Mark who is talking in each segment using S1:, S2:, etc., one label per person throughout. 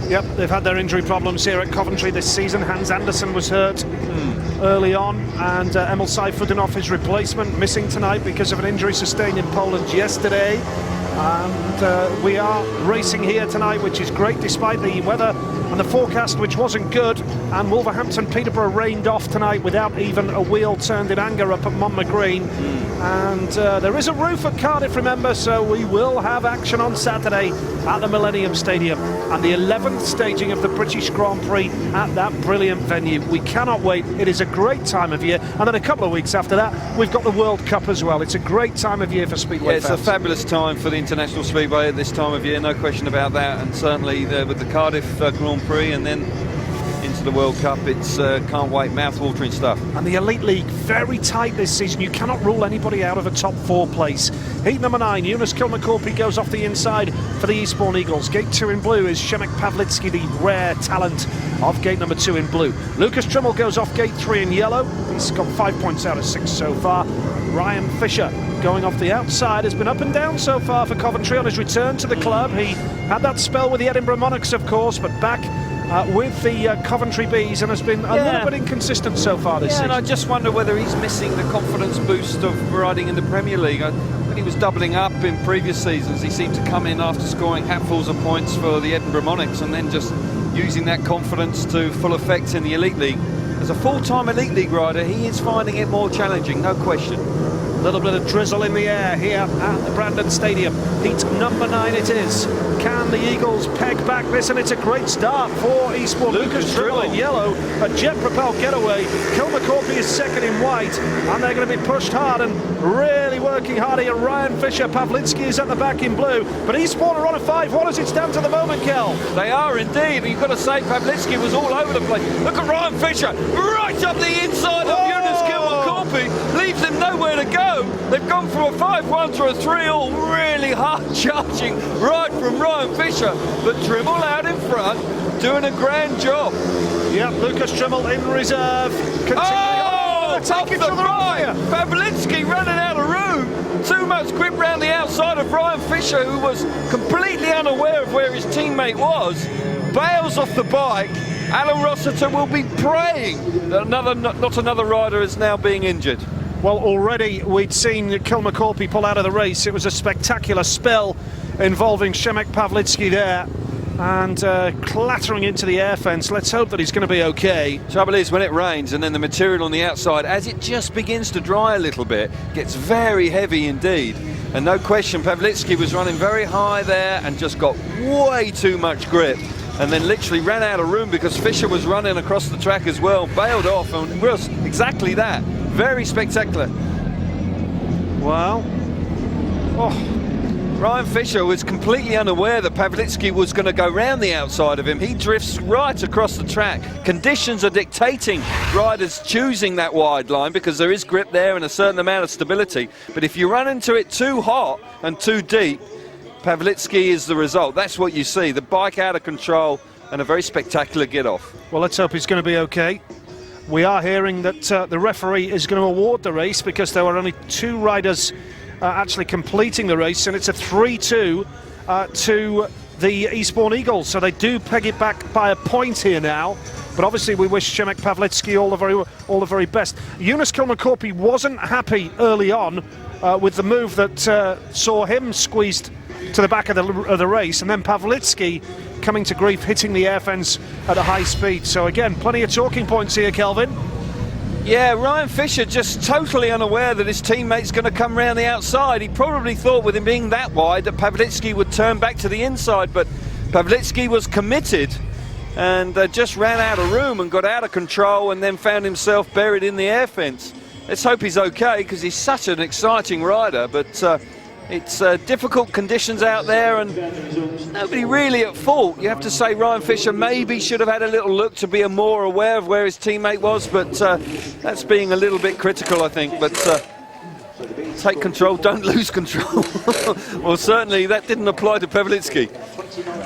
S1: Yep, they've had their injury problems here at Coventry this season. Hans Andersen was hurt early on, and Emil Saifuddinov, his replacement, missing tonight because of an injury sustained in Poland yesterday. And we are racing here tonight, which is great despite the weather and the forecast, which wasn't good. And Wolverhampton Peterborough rained off tonight without even a wheel turned in anger up at Montmagreen. And there is a roof at Cardiff, remember, so we will have action on Saturday at the Millennium Stadium and the 11th staging of the British Grand Prix at that brilliant venue. We cannot wait. It is a great time of year. And then a couple of weeks after that, we've got the World Cup as well. It's a great time of year for Speedway
S2: fans. It's a fabulous time for the International Speedway at this time of year, no question about that. And certainly with the Cardiff Grand Prix and then into the World Cup, it's can't wait, mouth-watering stuff.
S1: And the Elite League, very tight this season. You cannot rule anybody out of a top 4 place. Heat number 9, Eunice Kilmacorpy goes off the inside for the Eastbourne Eagles. Gate 2 in blue is Przemek Pawlicki, the rare talent of gate number 2 in blue. Lucas Trimmel goes off gate 3 in yellow. He's got 5 points out of 6 so far. Ryan Fisher going off the outside has been up and down so far for Coventry on his return to the club. He had that spell with the Edinburgh Monarchs, of course, but back with the Coventry Bees, and has been a little bit inconsistent so far this season.
S2: And I just wonder whether he's missing the confidence boost of riding in the Premier League. When he was doubling up in previous seasons, he seemed to come in after scoring hatfuls of points for the Edinburgh Monarchs and then just using that confidence to full effect in the Elite League. As a full-time Elite League rider, he is finding it more challenging, no question.
S1: A little bit of drizzle in the air here at the Brandon Stadium. Heat number 9 it is. Can the Eagles peg back this? And it's a great start for Eastbourne. Lucas Trimmel in yellow, a jet-propelled getaway. Kilmacorpy is second in white, and they're going to be pushed hard and really working hard here. Ryan Fisher, Pawlicki is at the back in blue, but Eastbourne are on a 5-1 as it stands at the moment, Kel.
S2: They are indeed. You've got to say Pawlicki was all over the place. Look at Ryan Fisher, right up the inside of Eunice Kilmacorpy, leaves him nowhere to go. They've gone from a 5-1 to a 3-all, really hard charging right from Ryan Fisher, but Trimmel out in front, doing a grand job.
S1: Yeah, Lucas Trimmel in reserve.
S2: Off the right! Pawlicki running out of room. Too much grip round the outside of Ryan Fisher, who was completely unaware of where his teammate was. Bails off the bike. Alan Rossiter will be praying that not another rider is now being injured.
S1: Well, already we'd seen Kilmacorpy pull out of the race. It was a spectacular spell involving Przemek Pawlicki there, and clattering into the air fence. Let's hope that he's going to be okay.
S2: Trouble is, when it rains and then the material on the outside, as it just begins to dry a little bit, gets very heavy indeed. And no question, Pawlicki was running very high there and just got way too much grip, and then literally ran out of room because Fisher was running across the track as well, bailed off, and was exactly that. Very spectacular.
S1: Wow.
S2: Ryan Fisher was completely unaware that Pawlicki was going to go round the outside of him. He drifts right across the track. Conditions are dictating riders choosing that wide line because there is grip there and a certain amount of stability. But if you run into it too hot and too deep, Pawlicki is the result. That's what you see. The bike out of control and a very spectacular get-off.
S1: Well, let's hope he's going to be okay. We are hearing that the referee is going to award the race because there were only 2 riders actually completing the race, and it's a 3-2 to the Eastbourne Eagles. So they do peg it back by a point here now. But obviously we wish Przemek Pawlicki all the very best. Eunice Kilmacorpy wasn't happy early on with the move that saw him squeezed to the back of the race, and then Pawlicki coming to grief, hitting the air fence at a high speed. So again, plenty of talking points here, Kelvin.
S2: Yeah, Ryan Fisher just totally unaware that his teammate's going to come round the outside. He probably thought with him being that wide that Pawlicki would turn back to the inside, but Pawlicki was committed and just ran out of room and got out of control and then found himself buried in the air fence. Let's hope he's okay because he's such an exciting rider, but it's difficult conditions out there and nobody really at fault. You have to say Ryan Fisher maybe should have had a little look to be more aware of where his teammate was, but that's being a little bit critical, I think. But take control, don't lose control. Well, certainly that didn't apply to Pawlicki.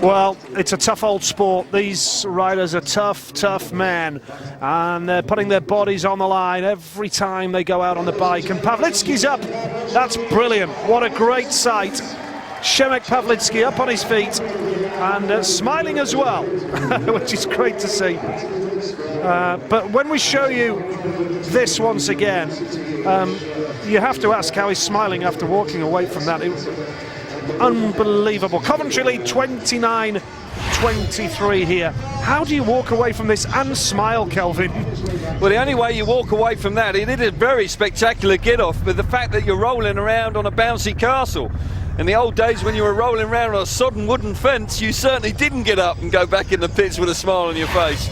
S1: Well, it's a tough old sport. These riders are tough men, and they're putting their bodies on the line every time they go out on the bike. And Pawlicki's up. That's brilliant. What a great sight. Przemek Pawlicki up on his feet and smiling as well, which is great to see. But when we show you this once again, you have to ask how he's smiling after walking away from that. Unbelievable. Coventry lead 29-23 here. How do you walk away from this and smile, Kelvin?
S2: Well, the only way you walk away from that, it is a very spectacular get-off, but the fact that you're rolling around on a bouncy castle. In the old days when you were rolling around on a sodden wooden fence, you certainly didn't get up and go back in the pits with a smile on your face.